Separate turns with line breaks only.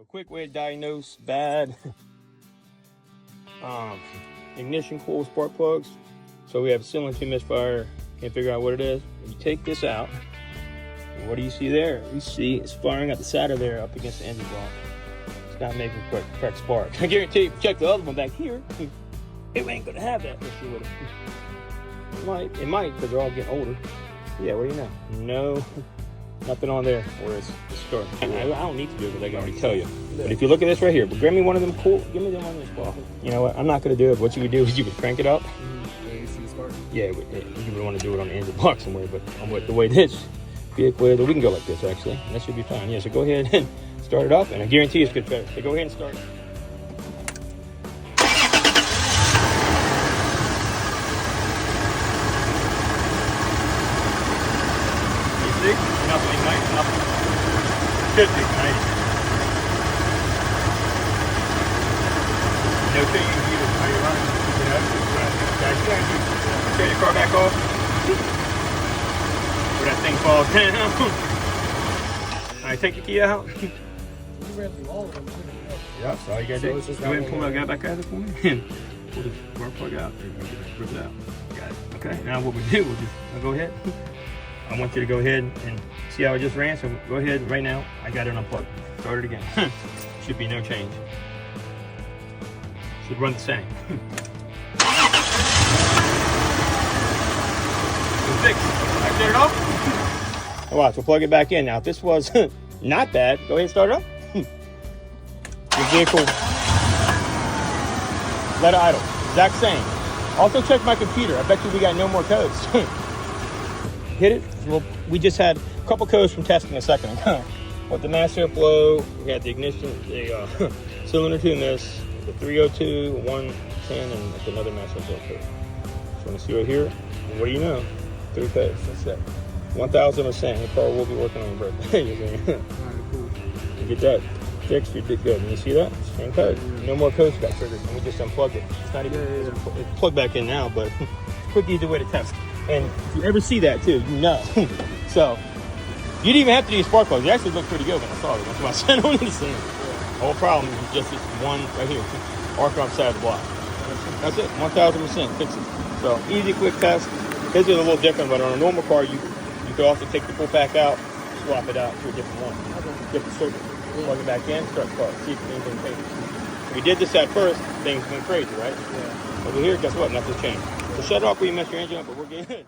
A quick way to diagnose bad ignition coil spark plugs. So we have a cylinder misfire, can't figure out what it is. You take this out, and what do you see there? You see it's firing at the side of there up against the engine block. It's not making correct spark. I guarantee you, if you check the other one back here, it ain't gonna have that issue with it. It might, because they're all getting older. Yeah, what do you know? No, nothing on there where it's starting. I don't need to do it because I can already tell you. But if you look at this right here, but grab me one of them cool, give me them on this ball. You know what? I'm not gonna do it. What you would do is you would crank it up. Yeah, you would want to do it on the engine block somewhere, but the way this vehicle is, we can go like this actually. That should be fine. Yeah, so go ahead and start it up, and I guarantee it's good better. So go ahead and start it. You see? Nothing nice, nothing. Should be nice. No thing you can do how you run. You know, turn your car back off. Where that thing falls down. Alright, take the key out.
You ran through all of them.
Yeah, so all you gotta do is go ahead and pull that guy back out of it for me. Pull the spark plug out. Rip it out. Got it. Okay, now what we do, I'll go ahead. I want you to go ahead and see how it just ran. So go ahead right now. I got it unplugged. Start it again. Should be no change. Should run the same. Fix. I set it off. All right, so plug it back in. Now, if this was not bad, go ahead and start it up. Your vehicle, let it idle. Exact same. Also check my computer. I bet you we got no more codes. Hit it. Well, we just had a couple codes from testing a second ago. With the mass airflow, we had the ignition, the cylinder 2 miss, the 302, 110, and another mass airflow code. So want to see right here. And what do you know? 3 codes. That's it. 1,000%. The car will be working on your birthday. Cool. You get that fixed, you did good. And you see that? Same code. No more codes got triggered. And we just unplugged it. It's not even it's plugged back in now, but quick, easy way to test. And if you ever see that too, you know. So you didn't even have to do spark plugs. They actually look pretty good when I saw them. That's why I sent them to the scene. The whole problem is just this one right here, arc on the side of the block. That's it. 1,000% fix it. So easy, quick test. This is a little different, but on a normal car, you could also take the full pack out, swap it out to a different one, different circuit. Plug it back in, start the car, see if anything changes. We did this at first, things went crazy, right? Yeah. Over here, guess what? Nothing's changed. So shut it off when you mess your engine up, but we're good.